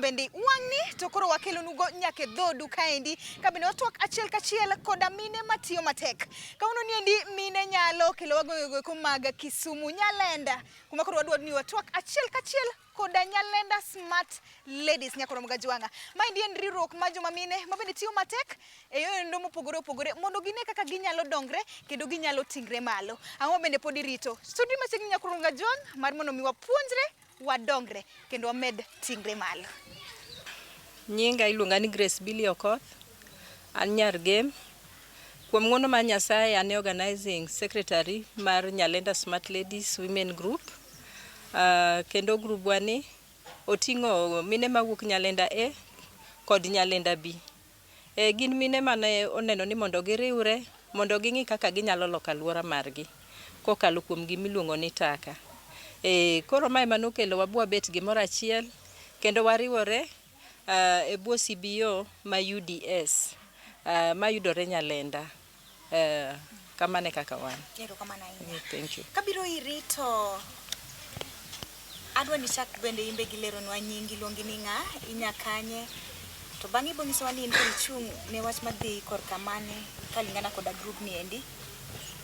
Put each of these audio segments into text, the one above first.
bendi wang'ni to koro wakelo nugo nyake dhodu kaendi kabende watwak achiel kachiel koda mine matiyo matek. Kauno niendi mine nyalo kelo wagoyo mag Kisumu Nyalenda kuma koro wadwa ni watwak achiel kachiel koda Nyalenda Smart Ladies nyakoro mga jwanga. Maendi en riwruok ma joma mine mabende tiyo matek e yore mopogore opogore mondo gine kaka ginyalo dongre kendo ginyalo tingre malo. Ang'o bende pod irito. Studio machiegni nyakoro mga jwang mar mondo mi wapuonjre wadongre kendo wamed tingre malo. Nyinga iluonga ni Grace Billy Okoth. An nyar game. Kuom ng'wono mar Nyasaye an organizing secretary mar Nyalenda Smart Ladies Women Group. Kendo group wani oting'o mine mawuok Nyalenda A kod Nyalenda B. Gin mine mane oneno ni mondo giriwre mondo ging'i kaka ginyalo loko alwora margi kokalo kuom gimiluongo ni taka. Koro mae manokelo wabwa bet gimoro achiel kendo wariwore e bwo CBO ma UDS mayudore Nyalenda. Kamane kaka wan. Thank you. Kabiro irito adwa ni chak bende imbe gileronwa nyingi luongi ni ng'a inyakanye to bang'i bonyisowa ni in ichung' ne wach madhi korka mane kalingana koda group ni endi.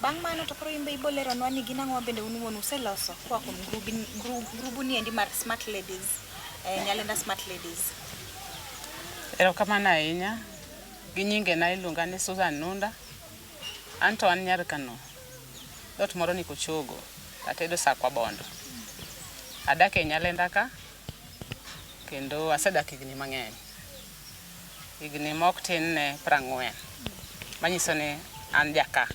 Bang' mano to koro imbe iboleronwa ni gin ang'o bende unuon useloso kwa kuom grubu ni endi mar Smart Ladies, Nyalenda Smart Ladies. Erokamano ahinya. Gi nyinge na iluonga ni Susan Nunda. Anto an nyar Kano. Dot moro ni Kochogo. Atedo sakwa bondo. Adak e Nyalenda ka kendo asedak higni mang'eny. Higni mok tin ne 40. Manyiso ni an jaka.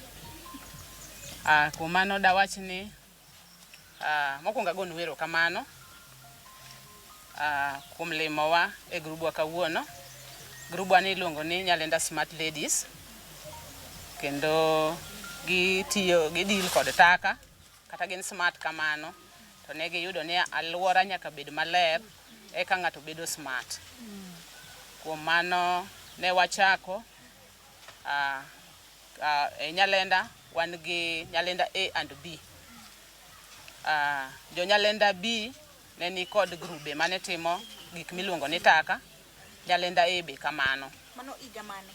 Kuom mano dawach ni mokwongo agonu erokamano kuom limowa e grubwa kawuono. Grubwa ni iluongo ni Nyalenda Smart Ladies. Kendo gidil kod taka kata gin smart kamano to ne giyudo ni alwora nyaka bed maler eka ng'ato bedo smart. Kuom mano ne wachako e Nyalenda wan gi Nyalenda A and B. Jo Nyalenda B ne ni kod grube mane timo gik miluongo ni taka. Nyalenda A be kamano. Mano iga mane?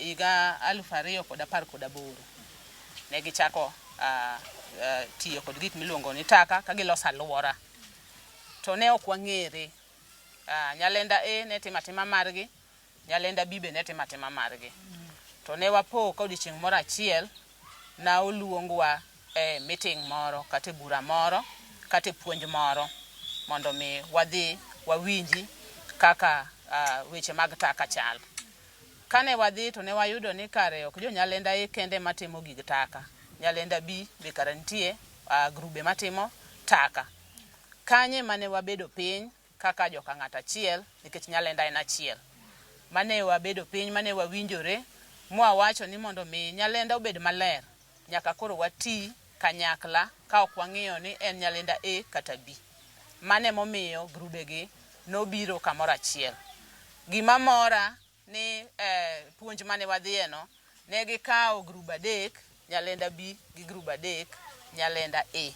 Iga 2018 ne gichako tiyo kod gik miluongo ni taka ka giloso alwora. To ne ok wang'ere. Nyalenda A ne timatima margi, Nyalenda B be ne timatima margi. To ne wapo ka odiochieng' moro achiel na oluongwa e meeting moro kata bura moro kata puonj moro mondo mi wadhi wawinji kaka weche mag taka chal. Kane wadhi to ne wayudo ni kare ok jo Nyalenda A kende matimo gig taka. Nyalenda B be kare nitie grube matimo taka. Kanye mane wabedo piny kaka joka ng'at achiel nikech Nyalenda en achiel. Mane wabedo piny mane wawinjore mwawacho ni mondo mi Nyalenda obed maler nyaka koro wati kanyakla ka ok wang'iyo ni en Nyalenda A kata B. Mane momiyo grubegi nobiro kamoro achiel. Gima mora ni puonj mane wadhieno ne gikawo grub adek Nyalenda B gi grub adek Nyalenda A.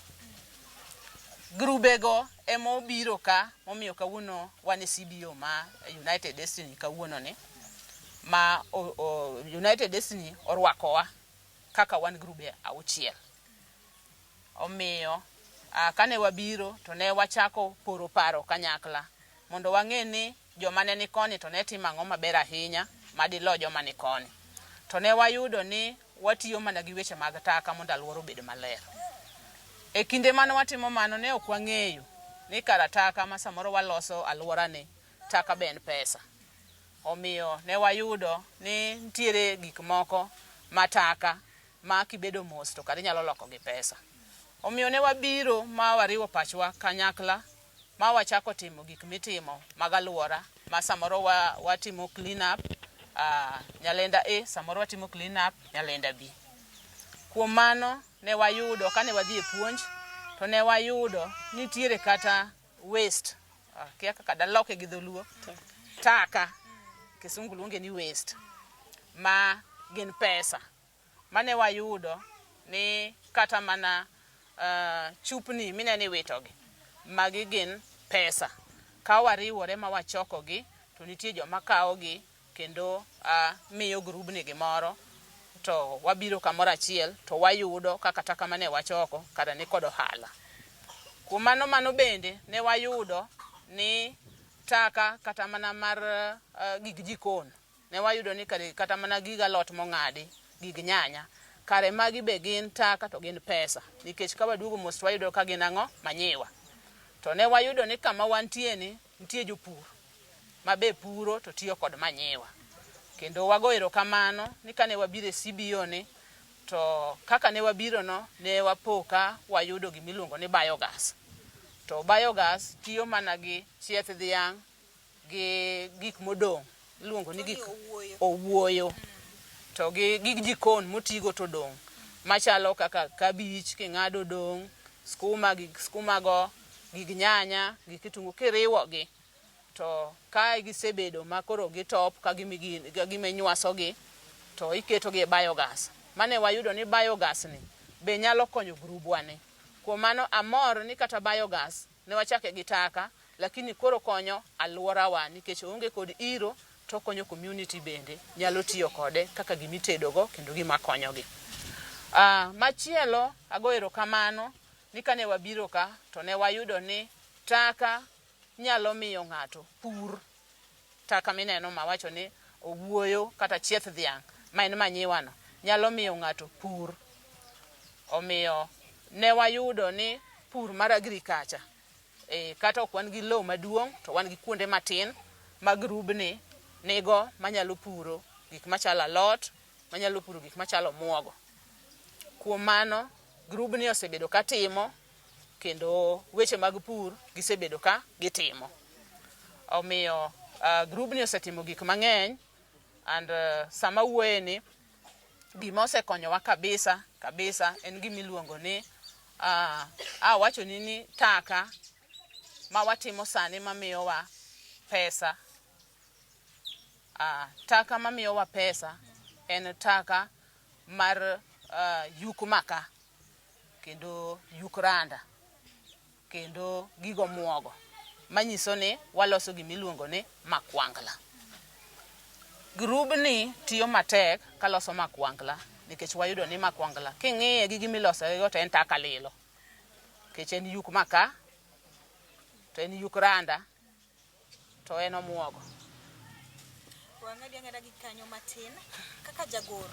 Grubego emo biro ka momiyo kawuono wan e CBO ma United Destiny kawuono ni ma United Destiny orwakowa kaka wan grube auchiel. Omiyo kane wabiro to ne wachako poro paro kanyakla mondo wang'e ni joma ne ni koni to ne timo ang'o maber ahinya madilo joma ni koni. To ne wayudo ni watiyo mana gi weche mag taka mondo alwora obed maler. E kinde mane watimo mano ne ok wang'eyo ni kara taka ma samoro waloso alwora ni taka be en pesa. Omiyo ne wayudo ni nitiere gik moko mataka ma kibedo mos to kare nyalo loko gi pesa. Omiyo ne wabiro ma wariwo pachwa kanyakla ma wachako timo gik mitimo mag alwora ma samoro watimo clean up Nyalenda A, samoro watimo clean up Nyalenda B. Kuom mano ne wayudo kane wadhi e puonj to ne wayudo nitiere kata waste kia kaka daloke gi dholuo taka kisungu luonge ni waste ma gin pesa. Mane wayudo ni kata mana chupni mineni witogi magi gin pesa. ka wariwore ma wachokogi to nitie joma kawogi kendo miyo grubni gimoro to wabiro kamoro achiel to wayudo kata kamane wachoko kata ni kod ohala. Kuom mano bende ne wayudo ni taka kata mana mar gig jikon ne wayudo ni kata mana gig alot mong'adi, gig nyanya, kare magi be gin taka to gin pesa, nikech ka waduogo mos wayudo ka gin ang'o manyiwa. To ne wayudo ni kama wantie ni nitie jopur mabe puro to tiyo kod manyiwa, kendo wago erokamano ni kane wabiro e CBO ni to kaka ne wabiro no ne wapoka wayudo gimiluongo ni biogas. To biogas tiyo mana gi chieth dhiang' gi gik modong' iluongo ni gik owuoyo to gi gig jikon motigo to dong' machalo kaka kabich king'ado dong', skuma go, gig nyanya gi kitungu kiriwogi to ka gisebedo makoro gitop ka gimenywasogi to iketogi e biogas. Mane wayudo ni biogas ni be nyalo konyo grubwa ni. Kuom mano amor ni kata biogas ne wachake gi taka, lakini koro konyo alworawa nikech onge kod iro to konyo community bende nyalo tiyo kode kaka gimitedogo kendo gima konyogi. Machielo ago erokamano ni kane wabiro ka to ne wayudo ni taka nyalo miyo ng'ato pur. Taka mineno mawacho ni owuoyo kata chieth dhiang' ma en manyiwano nyalo miyo ng'ato pur. Omiyo ne wayudo ni pur mar agriculture kata ok wan gi lowo maduong' to wan gi kuonde matin mag grubni nigo manyalo puro gik machalo alot, manyalo puro gik machalo muogo. Kuom mano grubni osebedo ka timo kendo weche mag pur gisebedo ka gitimo. Omiyo grubni osetimo gik mang'eny and sama wuoye ni gima osekonyowa kabisa en gimiluongo ni wacho ni taka ma watimo sani mamiyowa pesa. Taka mamiyowa pesa en taka mar yuk maka kendo yuk randa kendo gigo muogo, manyiso ni waloso gimiluongo ni makwangla. Grubni tiyo matek kaloso makwangla nikech wayudo ni makwangla king'iye gi gimilosego to en taka lilo, nikech en yuk maka to en yuk randa to en omuogo. Wang'adi ang'ada gi kanyo matin kaka jagoro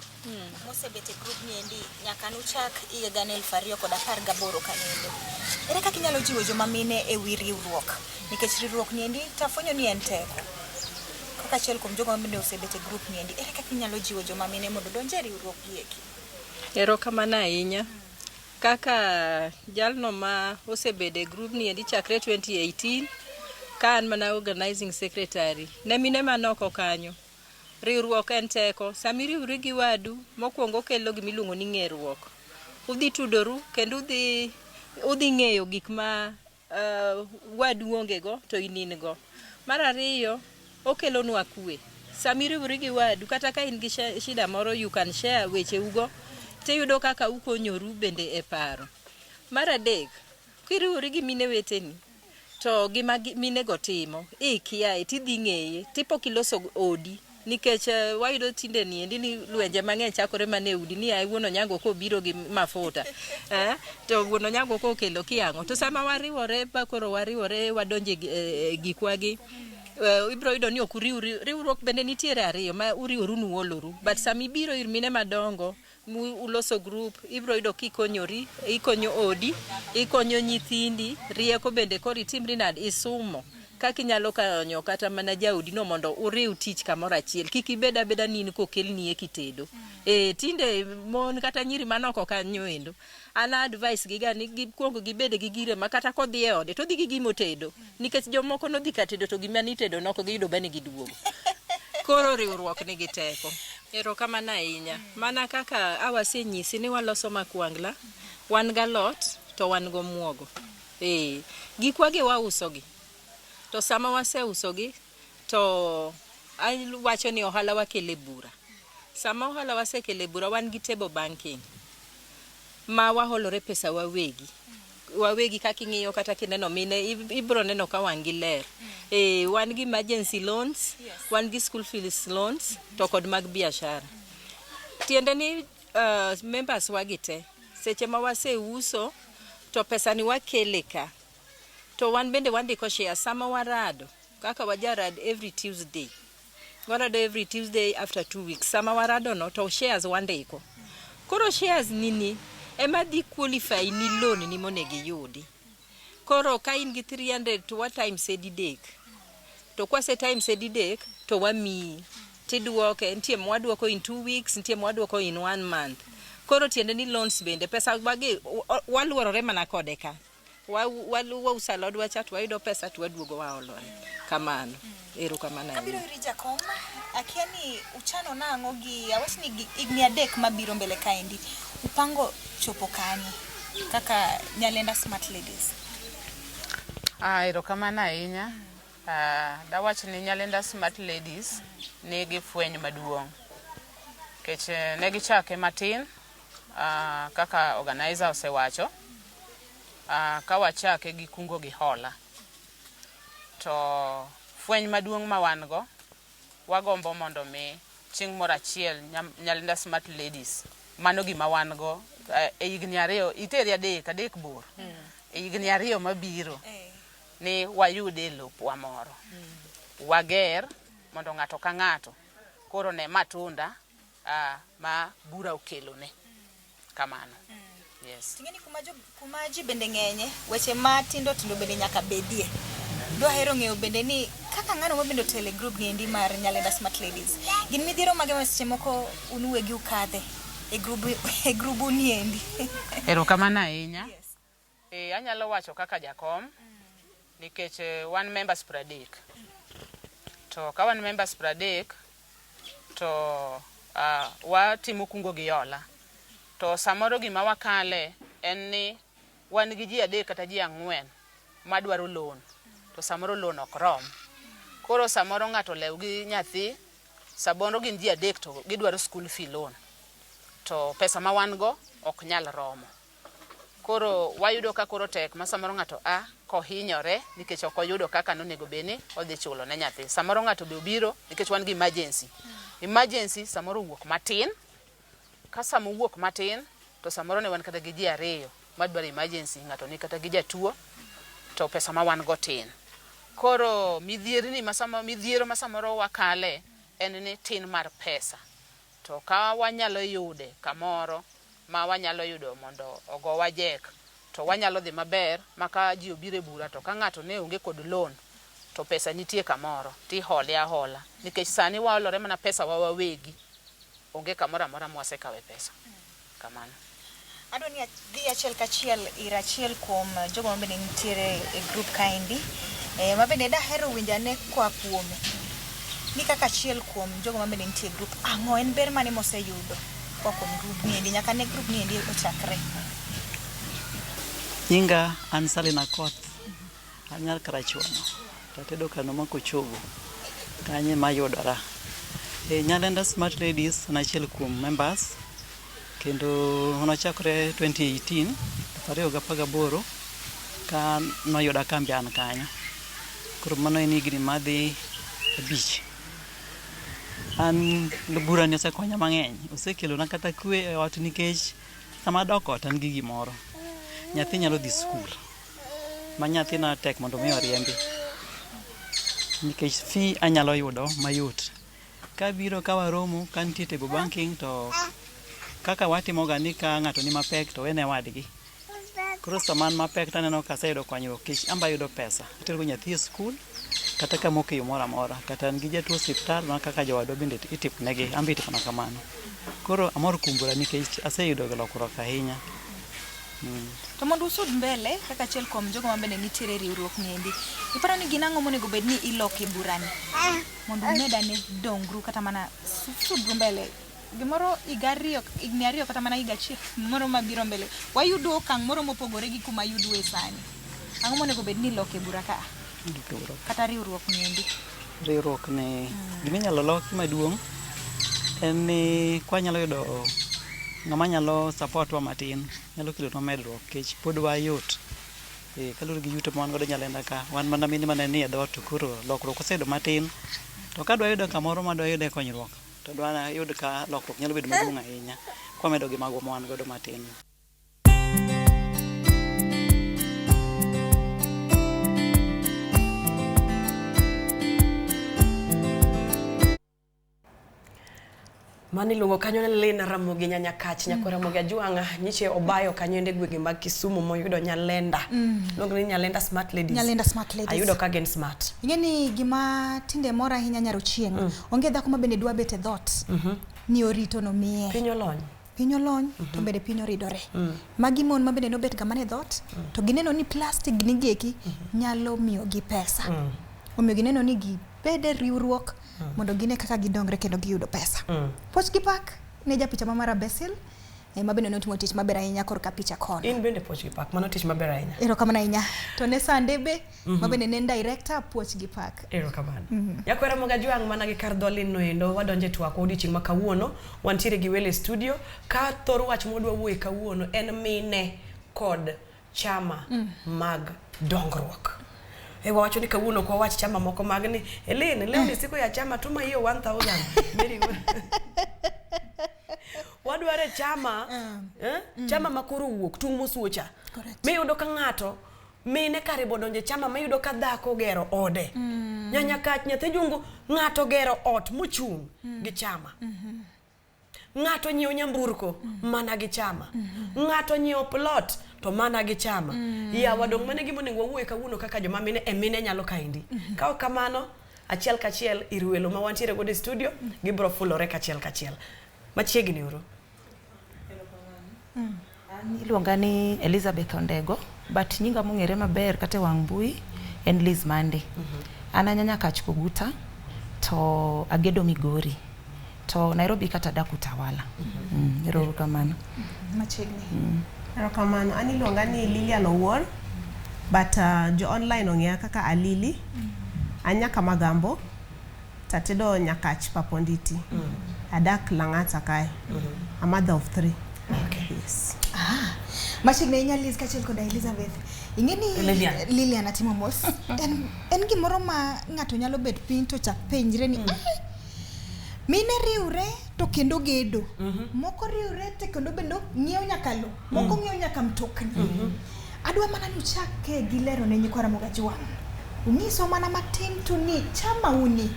mosebet e group ni endi nyaka nuchak higa 2018 kanendo. Ere kaka inyalo jiwo joma mine e wi riwruok, nikech riwruok ni endi tafwenyo ni en teko. Kaka achiel kuom jogo mane osebet e group ni endi, ere kaka inyalo jiwo joma mine mondo donje e riwruok gi eki? Erokamano ahinya. Kaka jalno ma osebedo e group ni endi chakre 2018 ka an mana organizing secretary ne mine manoko kanyo. Riwruok en teko, samiriwri gi wadu mokwongo kelo gimiluongo ni ng'eruok. Udhi tudoru kendo udhi ng'eyo gik ma wadu ongego to inin go. Mar ariyo okelonwa kwe. Samiriwri gi wadu kata ka in gi shida moro you can share weche ugo tiyudo kaka ukonyoru bende e paro. Mar adek kiriwri gi mine weteni to gima mine go timo ikiae tidhi ng'eye tipo kiloso odi nikech wayudo tinde ni endi ni lwenje mang'eny chakore mane udi ni ai wuono nyango ko biro gi mafuta to wuono nyango ko kelo kiang'o to sama wariwore bakoro wariwore wadonje gikwagi ibro yudo ni ok riwruok bende nitiere ariyo ma uriworu nuoloru but sami biro ir mine madongo uloso group ibro yudo kikonyori ikonyo odi ikonyo nyithindi rieko bende kori timri nad isumo kaka inyalo konyo kata mana jaudi no mondo uriw tich kamoro achiel kik ibeda nini kokelni e kitedo tinde mon kata nyiri manoko kanyo endo ana advice giga ni gikuongo gibede gi gire makata kodhi e ode to dhi gi gimo tedo nikech jomoko no dhi ka tedo to gima ni tedo noko giyudo bani giduogo. Koro riwruok nigi teko. Erokamano ahinya. Mana kaka awasenyisi ni waloso makwangla, wan galot to wan go muogo. Gikwagi wausogi. To sama waseusogi to wacho ni ohala wakele bura. Sama ohala wasekele bura wan gi table banking. Ma waholore pesa wawegi. wawegi kaka ing'iyo kata kineno mine ibro neno ka wan gi ler. Wan gi emergency loans, wan gi school fees loans to kod mag biashara. Tiende ni members wagi te seche ma waseuso to pesa ni wakele ka to wan bende wandiko share sama warado kaka wajarad every Tuesday. Warado every Tuesday after 2 weeks. Sama warado no to shares wandiko. Koro shares nini ema di qualify ni loan ni monegi yudi. Koro ka in gi 300 to what time sedidek. To kwase time sedidek to wami tiduoke ntie mwaduoko in 2 weeks, ntie mwaduoko in 1 month. Koro tiende ni loans bende pesa bagi waluorore mana kode ka. Wausa lodwa chat wayudo pesa to waduogo waolore. Kamano. Ero kamano. Abiro iri jakom akiani uchano nango gi awasni igni adek mabiro mbele kaendi. Upango chopo kani kaka Nyalenda Smart Ladies. Ero kamano ahinya. Dawach ni Nyalenda Smart Ladies nigi fweny maduong'. Kech negi chake matin kaka organizer osewacho. Ka wachake gi kungo gi hola. To fweny maduong' ma wan go wagombo mondo mi chieng' moro achiel Nyalenda Smart Ladies mano gima wan go e higni ariyo iteri adek bor. E higni ariyo mabiro ni wayude lopwa moro. Wager mondo ng'ato ka ng'ato koro ne matunda ma bura okelone. Kamano. Yes. Tingeni kuma ji bende ng'enye weche matindo bende nyaka bedie. Do hero ng'eyo bende ni kaka ng'ano mabendo tele group ngendi mar Nyalenda Smart Ladies. Gin midhiero mage ma seche moko unuwegi ukadhe e grubu niendi. Ero kamano ahinya. Anyalo wacho kaka jakom nikech wan members pradek. To ka wan members pradek to watimo kungo gi hola. To samoro gima wakale en ni wan gi ji adek kata ji ang'wen madwaro loan. To samoro loan ok rom. Koro samoro ng'ato lew gi nyathi, samoro gin ji adek to gidwaro school fee loan. To pesa ma wan go ok nyal romo. Koro wayudo ka koro tek ma samoro ng'ato kohinyore nikech ok oyudo kaka nonego beni odhi chulo ne nyathi. Samoro ng'ato be obiro nikech wan gi emergency. Emergency samoro wuok matin. Ka samo wuok matin to samoro ne wan kata gi ji ariyo madwaro emergency, ng'ato ni kata gi jatuo to pesa ma wan go tin. Koro midhiero ma samoro wakale en ni tin mar pesa. To ka wanyalo yude kamoro ma wanyalo yudo mondo ogo wajek to wanyalo dhi maber maka ji obire bura to ka ng'ato ne onge kod loan to pesa nitie kamoro ti hole ahola nikech sani waolore mana pesa wawegi onge kamoro amora mwasekawe pesa. Kamano. Adoni dhi achiel kachiel ira achiel kuom jogo mabende nitiere e group kaendi mabende dahero winjane kwa kuome ni kaka achiel kuom jogo mabende nitie e group ang'o en ber mane moseyudo kwa kuom group niendi nyaka ne group niendi ochakre. Nyinga an Salina Koth anyal karachuono tatedo kano mako chogo kanye mayudora. Nyalenda Smart Ladies na achiel kuom members kendo nochakore 2018 2018 ka noyuda kambi an kanyo. Koro mano en higni madhi abich. An bura ni osekonya mang'eny, osekelo na kata kwe e ot nikech sama dok ot an gi gimoro. Nyathi nyalo dhi skul. Ma nyathi na tek mondo mi oriembi. Nikech fee anyalo yudo mayot. Ka biro ka waromo ka nitie table banking to kaka watimo ga ni ka ng'ato ni mapek to wene wadgi. Koro saman mapek taneno ka aseyudo konyruok kech amba yudo pesa. Atero nyathi e skul kata ka moko yo moro amora kata an gi jatuo osiptal ma kaka jowadwa bende itipnegi amba itipona kamano. Koro amor kumbura nikech aseyudo lokruok ahinya. To mondo usud mbele kaka achiel kuom jogo mabende nitiere riwruok niendi. Iparo ni gin ang'o monego bed ni iloke burani mondo umedane dongruok kata mana sudru mbele. Gimoro igni ariyo kata mana higa achiel moro mabiro mbele wayudo okang' moro mopogore gi kuma yudo e sani. Ang'o monego bed ni iloke bura ka? Kata riwruok niendi. Riwruok ne giminyalo loki maduong' en ni kwa nyalo yudo ng'ama nyalo support wa matin nyalo kelo na medruok kech pod wayot Kalure gi yuto man godo Nyalenda ka wan mana mine mane ni e dhoot to koro lokruok osebedo matin to ka dwa yudo kamoro ma dwa yude konyruok to dwa yud ka lokruok nyalo bedo maduong' ahinya kwa medo gi mago man godo matin. Mani luongo kanyo ne Lena Ramogi Nyanyakach nyako Ramogi Ajuanga nyiche obayo kanyo ende gwenge mag Kisumu moyudo Nyalenda. Luongo ni Nyalenda Smart Ladies. Nyalenda Smart Ladies. Ayudo ka gen smart. Ingeni gima tinde mora ahinya nyaro chieng. Onge dhako ma bende dwa bete dhot. Ni orito no miye. Pinyo lony. Pinyo lony to bende pinyo ridore. Magi mon ma bende no bet kama ne dhot to gineno ni plastic ni geki nyalo miyo gi pesa. Omiyo gineno ni gi bede riwruok mondo gine kaka gidongre kendo giyudo pesa. Poch gi pak ne ja picha mara Basil ma bende notimo tich maber ahinya korka picha kono. In bende poch gi pak mano tich maber ahinya. Ero kamano ahinya. To ne Sande be ma bende ne director poch gi pak. Ero kamano. Nyako Ramogi Ajuanga mana gi kar dholin no endo wadonje twak odiochieng' ma kawuono wantiere gi wele studio ka thor wach modwa wuoye kawuono en mine kod chama mag dongruok. Wacho ni kawuono kwa wach chama moko magni Elene leo ni siku ya chama tuma hiyo 1000 very good. Wadware chama chama makuru wuok tung musuocha. Miyudo ka ng'ato mine karibo donje chama mayudo ka dhako gero ode. Nyanyakach nyathi jungu ng'ato gero ot mochung gi chama. Ng'ato nyiewo nyamburko mana gi chama. Ng'ato nyiewo plot to mana gi chama. Ya wadong mane gimo nego wuoye kawuono kaka joma mine mine nyalo kaindi. Ka kamano achiel kachiel irwelo ma wantiere go e studio gibro fulore kachiel kachiel. Machiegni uru. Iluonga ni Elizabeth Ondego but nyinga mong'ere maber kata wang mbui en Liz Mande. An Nyanyakach Koguta to agedo Migori to Nairobi kata dak Utawala. Ero kamano. Machiegni. Ero kamano. Ani iluonga ni Lilian Owuor but jo online ong'eya kaka Alili. Anyaka Magambo tatedo Nyakach Paponditi. Adak Lang'ata kae. A mother of 3. Okay. Yes. Machiegni inya Liz kachiel kod Elizabeth. Ingeni Lilian atimo mos. En gimoro ma ng'ato nyalo bet piny to chak penjre ni mine riure to kendo gedo. Moko riure to kendo bendo ng'iew nyaka lo. Moko ng'iew nyaka mtokni. Adwa mana ni uchake gi lero ne nyiko Ramogi Ajuanga. Unyiso mana matin to ni chama uni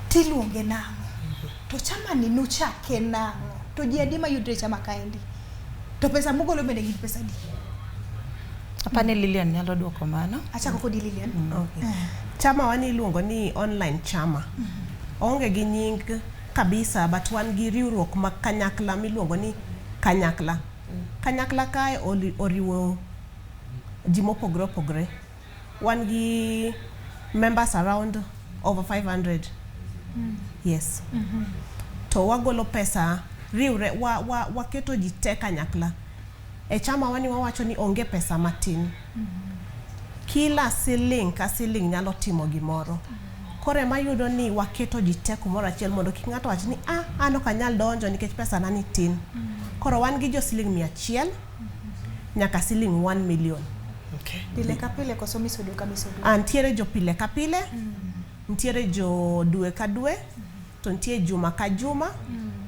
tiluonge nang'o. To chama ni nuchake nang'o. To ji adi ma yudre chama kaendi. To pesa mugolo bende gin pesa di. Apane Lilian nyalo duoko mano. Achako kodi Lilian. Okay. Chama wani iluongo ni online chama. Onge gi nying kabisa but wan gi riwruok ma kanyakla miluongo ni kanyakla. Kanyakla kae oriwo ji mopogore opogore. Wan gi members around over 500. Yes. To wagolo pesa riure waketo ji te kanyakla. E chama wani wawacho ni onge pesa matin. Kila siling ka siling nyalo timo gimoro. Kore mayudo ni waketo ji te kumoro achiel mondo ki ng'ato wach ni an ok anyal donjo nikech pesa na ni tin. Koro wan gi jo siling 100 nyaka siling 1 million. Okay. Pile ka pile koso misodo ka misodo. Antiere jo pile ka pile. Ntiere jo dwe ka dwe. To ntiere juma ka juma.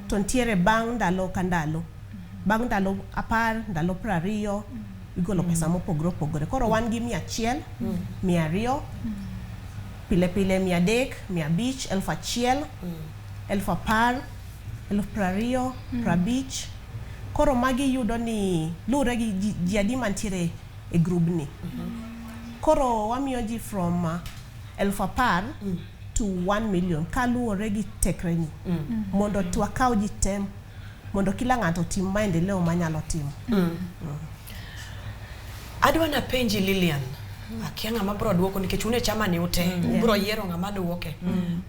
To ntiere bang' ndalo ka ndalo. Bang' ndalo 10, ndalo 20 igolo pesa mopogore opogore. Koro wan gi 100, 200, pile pile 300, 500, 1,000, 10,000, 20,000, 50. Koro magi yudo ni lure gi ji adi mantiere e group ni. Koro wamiyo ji from 10,000 to 1 million kaluwore gi tekre ni. Mondo twakaw ji tem mondo kila ng'ato tim maendeleo manyalo timo. Adwa na penji Lilian. Akia ng'ama bro duoko nikech une chama ni ute. Bro yiero ng'ama duoke.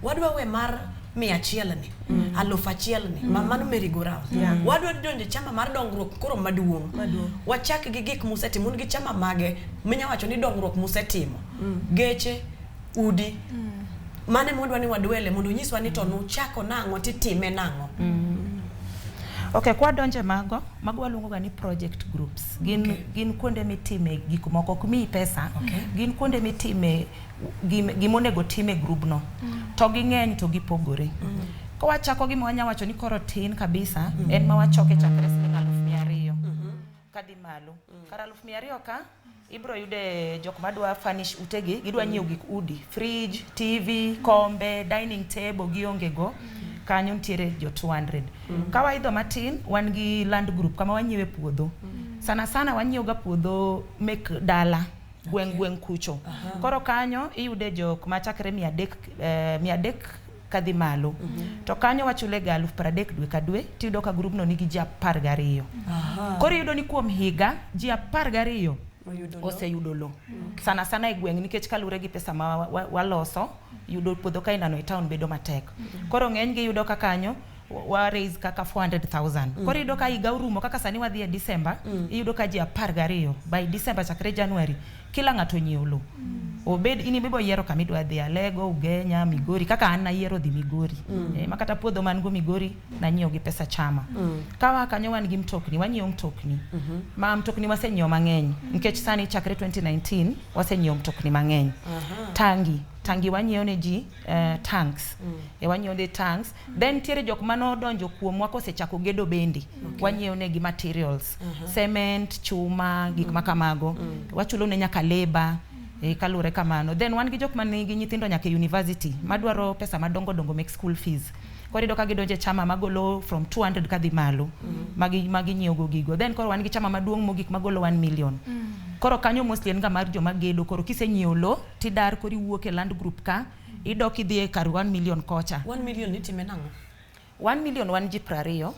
Wadwa we mar 100 ni. 1,000 ni. Mano merry-go-round. Wadwa donje chama mar dongruok koro maduong'. Wachak gi gik musetimo gi chama mage. Minya wacho ni dongruok musetimo. Geche, udi. Mane mondwa ni wadwele mondo nyiswa ni to nuchako nang'o titime nang'o. Okay, kwa donje mago waluongo ga ni project groups. Gin kuonde mitime gik moko kumi pesa. Gin kuonde mitime gimonego time grubno. To ging'eny to gipogore. Ko wachako gi mwanya wacho ni koro tin kabisa en ma wachoke chakre siling 200,000 kadhi malo. Kar 200,000 ka ibro yude jok madwa furnish utegi, gidwa nyiew gik udi, fridge, TV, kombe, dining table gionge go. Kanyo ntiere jo 200. Ka waidho matin wan gi land group kama wanyiewe puodho. Sana wanyiew ga puodho mek dala gweng kucho. Koro kanyo iyude jok machakre 300 kadhi malo. To kanyo wachule ga 30,000 dwe ka dwe, tiyudo ka grupno nigi ji 12. Koro iyudo ni kuom higa ji 12 oseyudo lo. Sana e gweng nikech kalure gi pesa ma waloso, yudo puodho ka inano e town bedo matek. Koro ng'eny gi yudo ka kanyo wa raise kaka 400,000. Koro iyudo ka higa urumo kaka sani wadhi e December, iyudo ka ji 12 by December chakre January kila ng'ato nyiew lo. Obed ini bibo yiero kama idwa dhi Alego, Ugenya, Migori, kaka an na yiero dhi Migori. Makata puodho man go Migori na nyiew gi pesa Chama. Kawa kanyo wan gi mtokni, wanyiew mtokni. Ma mtokni wasenyiew mang'eny nikech sani chakre 2019 wasenyiew mtokni mang'eny. Tangi wanyiew ne ji tanks. Wanyiew ne tanks. Then tiere jok mano donjo kuom wako sechako gedo bendi. Wanyiew ne gi materials. Cement, chuma, gik makamago. Wachulo ne nyaka labor. Kalure kamano. Then wan gi jok manigi nyithindo nyaka university madwaro pesa madongo make school fees. Koro iyudo ka gidonje Chama magolo from 200 kadhi malo. Magi nyiew go gigo. Then koro wan gi Chama maduong' mogik magolo 1 million. Koro kanyo mostly en ga mar joma gedo. Koro kisenyiew lo tidar kori wuok e land group ka idok idhi e kar 1 million kocha. 1 million nitime nang'o? 1 million wan ji 20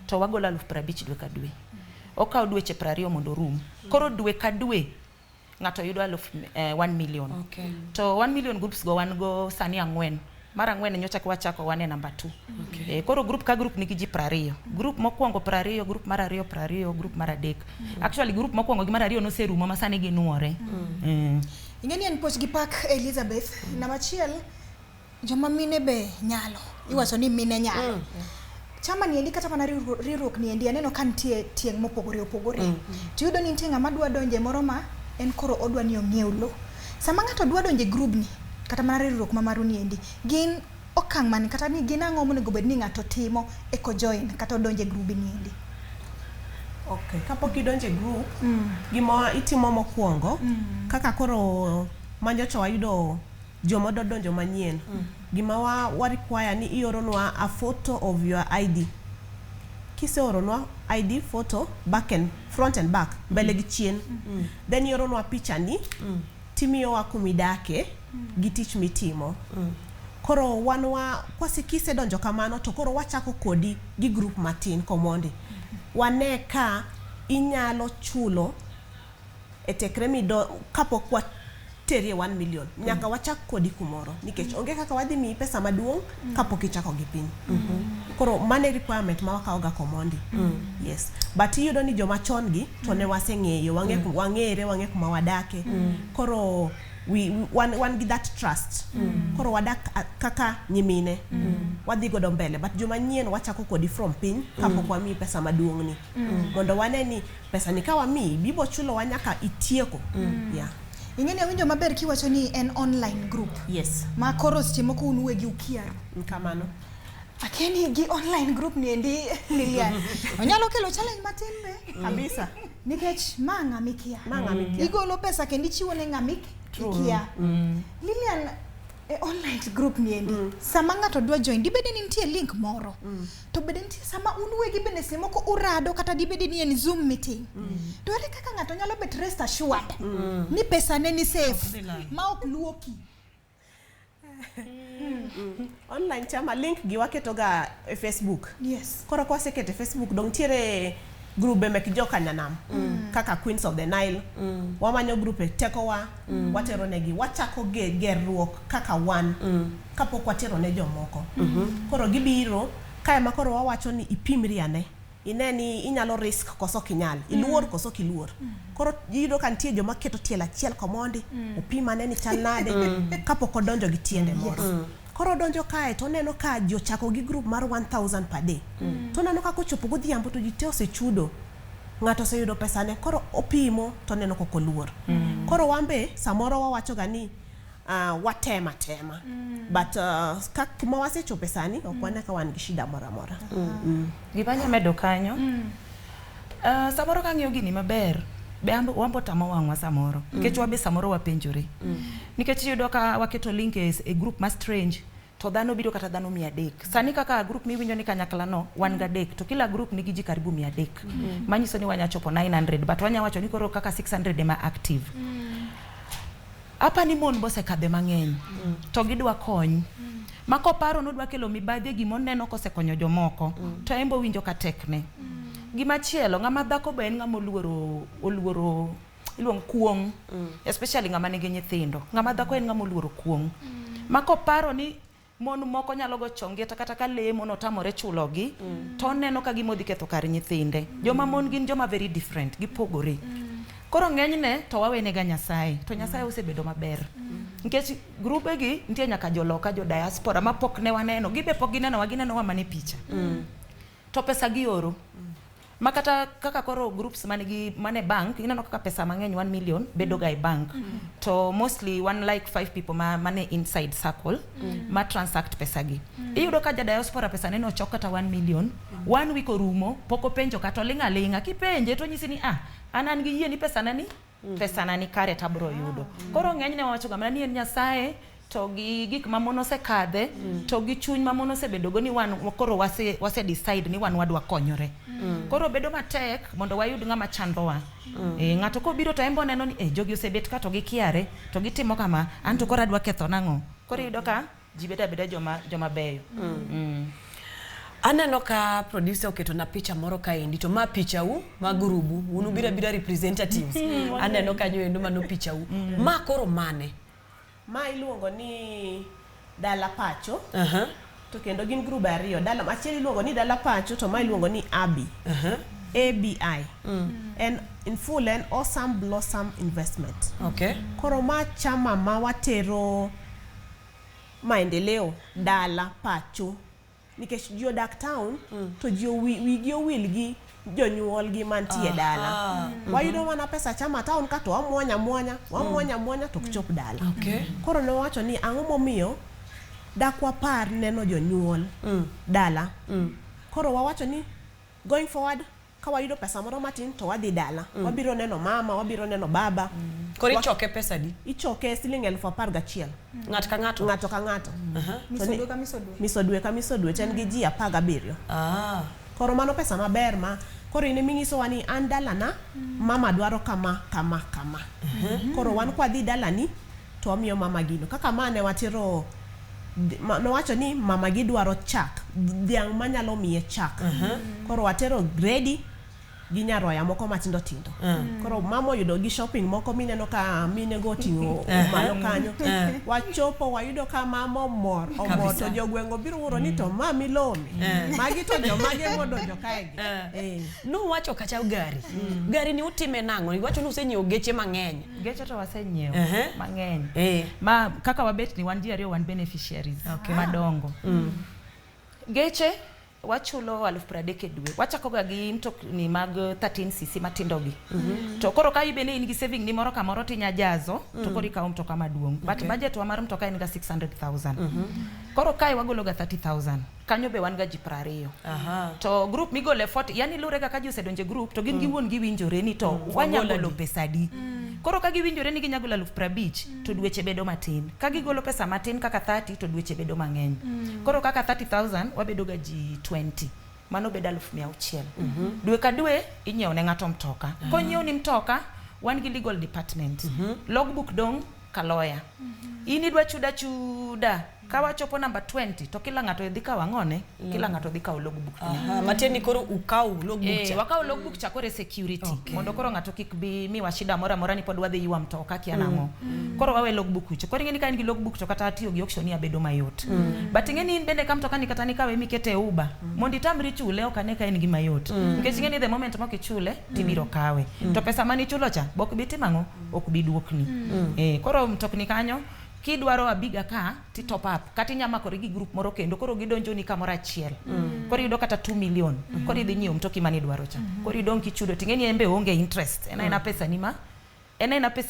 to wagolo 50,000 dwe ka dwe. Okaw dweche 20 mondo rum. Koro dwe ka dwe ng'ato yudo 1 million. To 1 million groups go wan go sani 4. Mara 4 nyocha kwa chako wane number 2. Koro group ka group nigi ji 20. Group mokwongo 20, group mar 2 20, group mar 3. Actually group mokwongo gi mar 2 no serumo ma sani ginuore. Ingeni en poch gi pak Elizabeth na machiel joma mine be nyalo. Iwacho ni mine nyalo. Chama ni endi kata mana riruok ni endi aneno kan tie tieng mopogore opogore. Tiyudo ni ntinga madwa donje moro ma en koro odwa ni ong'iew lo. Sama ng'ato dwa donje group ni kata mana riruok mamaru ni endi gin okang' man kata ni gin ang'o monego bed ni ng'ato timo eko join kata donje group ni endi. Okay, kapok idonje group gima itimo mokwongo kaka koro manyocha wayudo joma donjo manyien. Gima wa require ni ioronwa a photo of your ID. Kise oronwa ID photo front and back mbele gi chien. Then ioronwa picha ni timiyo wa kumidake gi tich mitimo. Koro wanwa kwasi kise donjo kamano to koro wachako kodi gi group matin komondi. Wane ka inyalo chulo etekre mido kapok wa terie 1 million. Nyaka wachak kodi kumoro nikech onge kaka wadhi mi pesa maduong' kapok ichako gi piny. Koro mane requirement ma wakaoga komondi. Yes. But iyudo ni joma chon gi to ne waseng'eyo wang'ere kuma wadake. Koro wan gi that trust. Koro wadak kaka nyimine. Wadhi godo mbele. But joma nyien wachako kodi from piny kapok wami pesa maduong' ni. Mondo wane ni pesa ni kawa mi bibo chulo wanyaka itieko. Yeah. Ingeni awinjo maber kiwacho ni en online group. Yes. Ma koro seche moko unuwe gi ukiaro. Kamano. Akeni gi online group ni endi Lilian. Onyalo kelo challenge matin be kabisa. Nikech ma ng'amikia. Igolo pesa kendi chiwo ne ng'amikia. Lilian online group ni endi. Sama ng'ato dwa join dibede ni nitie link moro. To bede nitie sama unuwe gi bende seche moko urado kata dibede ni en Zoom meeting. To ere kaka ng'ato nyalo bet rest assured ni pesa ne ni safe ma ok luoki. Online Chama link gi waketoga e Facebook. Yes. Koro kwa sekete Facebook dong tiere group mek joka nyanam kaka Queens of the Nile. Wamanyo group e tekowa watero negi wachako gerruok kaka wan kapok watero ne jomoko. Koro gibiro kae makoro wawacho ni ipimri ane. Ineni inyalo risk koso kinyal. Iluor koso kiluor. Koro yido kan tie joma keto tiela chiel komondi. Upima ne ni chal nade kapok odonjo gi tiende moro. Koro donjo kae to neno ka jo chako gi group mar 1000 per day. To neno ka kochopo godhiambo to ji te osechudo. Ng'ato oseyudo pesane, koro opimo to neno koko luor. Koro wambe samoro wawacho ga ni watema. But kak mawase chope sani okwana ka wan gi shida mora mora. Gibanya medo kanyo. Samoro ka ng'iyo gini maber. Be wambo tamo wangwa samoro. Nikech wabe samoro wapenjore. Nikech yudo ka waketo link e group ma strange. To dhano biro kata dhano 300. Sani kaka group miwinjo ni kanyakla no wan ga dek to kila group nigi ji karibu 300. Manyiso ni wanya chopo 900 but wanya wacho ni koro kaka 600 ema active. Apa ni mon bose kadhe mang'eny. To gidwa kony. Mako paro nodwa kelo mibadhi gimon neno kosekonyo jomoko. To embo winjo ka tekne. Gima chielo ng'ama dhako be en ng'ama oluoro iluong kuong. Especially ng'ama nigi nyithindo. Ng'ama dhako en ng'ama oluoro kuong. Mako paro ni mon moko nyalo go chongeta kata ka lemo no tamore chulogi to neno ka gimodhi ketho kar nyithinde. Joma mon gin joma very different, gipogore. Koro ng'enyne to wawene ga Nyasaye, to Nyasaye osebedo maber. Nikech grupe gi nitie nyaka joloka jo diaspora ma pok ne waneno, gibe pok gineno wagineno wa mane picha. To pesa gi oro. Makata kaka koro groups mane bank inano kaka pesa mang'eny 1 million bedo ga e bank. To mostly one like 5 people mane inside circle ma transact pesa gi. Iyudo ka ja diaspora pesa neno chok kata 1 million 1 week orumo poko penjo kata linga kipenje to nyisi ni anan gi yie ni pesa nani kare tabro yudo. Koro ng'enyne wacho ga mana ni en Nyasaye to gi gik mamono se kadhe to gi chuny mamono se bedo go ni wan koro wase decide ni wan wadwa konyore. Koro bedo matek mondo wayud ng'ama chandowa. Ng'ato ko biro to embo neno ni jogi osebet ka to gikiare to gitimo kama anto koro adwa ketho nang'o. Koro yudo ka beda joma beyo. Aneno ka producer oketo na picha moro kaendi to ma picha ma gurubu unu bira representatives. Aneno kanyo endo mano picha ma koro mane ma iluongo ni Dala Pacho. To kendo gin group ariyo. Dala achiel iluongo ni Dala Pacho to ma iluongo ni ABI. ABI. And in full and Awesome Blossom Investment. Okay. Koro ma chama ma watero maendeleo Dala Pacho. Nikech jo dak town to jo wigi owilgi jonyuol gi mantie dala. Wayudo mana pesa chama town ka to wamuonya to chop dala. Koro ne wacho ni ang'o momiyo dakwa par neno jonyuol dala. Koro wawacho ni going forward ka wayudo pesa moro matin to wadhi dala. Wabiro neno mama, wabiro neno baba. Koro ichoke pesa di? Ichoke siling 11,000. Ng'ato ka ng'ato? Ng'ato ka ng'ato. Misodwe ka misodwe. Ten gi ji 17. Koro mano pesa maber ma koro ine mingiso wani an dala na mama dwaro kama. Koro wan kwa dhi dala ni to wamiyo mama gino. Kaka mane watero no wacho ni mama gi dwaro chak. Dhiang' manyalo miye chak. Koro watero gredi gi nyaroya moko matindo tindo. Koro mama yudo gi shopping moko mineno ka mine go tingo malo kanyo. Wachopo wayudo ka mama mor to jogwengo biro wuro ni to mami lomi. Magi to jomage modonjo kaegi. No wacho kacha gari. Gari ni utime nang'o? Iwacho ni usenyiewo geche mang'eny. Geche to wasenyiewo mang'eny. Ma kaka wabet ni wan ji ariyo wan beneficiaries madongo. Geche wachulo 30,000 e dwe. Wachako ga gi mtokni mag 13cc matindo gi. To koro ka ibene in gi saving ni moro ka moro tinya jazo to koro ikawo mtoka maduong'. But budget wa mar mtoka en ga 600,000. Koro kai wagolo ga 30,000. Kanyo be wan ga ji 20. To group migole 40 yani lure ga ka ji osedonje group to gin giwuon giwinjore ni to wanyagolo pesa di. Koro ka giwinjore ni ginyagolo 50,000 to dweche bedo matin. Ka gigolo pesa matin kaka 30 to dweche bedo mang'eny. Koro kaka 30,000 wabedo ga ji 20. Mano bedo 100,000. Dwe ka dwe inyiewo ne ng'ato mtoka. Konyiewo ni mtoka wan gi legal department. Logbook dong ka lawyer. Ini dwa chuda ka wachopo number 20 to kila ng'ato dhi ka wang'one, kila ng'ato dhi ka logbook. Matieni koro ukaw logbook cha. Wakaw logbook cha kore security. Mondo koro ng'ato kik bi miwa shida mora ni pod wadhi yuwa mtoka kia nang'o. Koro wawe logbook cha. Koro ng'eni ka in gi logbook to kata tiyo gi auction ya bedo mayot. But ng'eni in bende ka mtoka ni kata ni kawe mikete Uber. Mondi tamri chule okane ka in gi mayot. Nikech ng'eni the moment mo kichule tibiro kawe. To pesa mani chulo cha bok biti mang'o ok bi duokni. Koro mtokni kanyo kidwaro abiga ka ti top up kata inyama kore gi group moro kendo koro gidonjo ni kamoro achiel koro yudo kata 2 million koro idhi nyiewo mtoki mani dwaro cha koro idong kichudo tingeni embe onge interest ena pesa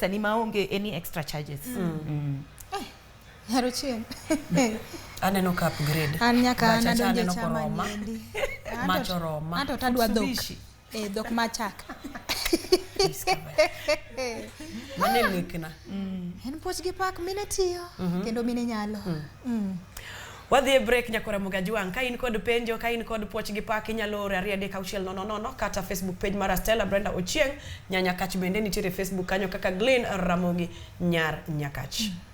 ni ma onge any extra charges Haruchien. Aneno ka upgrade. An nyaka aneno Chama koroma. niendi. Macho roma. Anto tadwa dhok. Dhok machak. Mane mikna. En poch gi pak mine tiyo kendo mine nyalo. Wadhi e break nyakora Mugajuang. Ka in kod penjo, ka in kod poch gi pak inyalo ore 3:600 kata Facebook page mar Stella Brenda Ochieng. Nyanya Kach bende nitiere Facebook kanyo kaka Glen Ramogi Nyar Nyakach.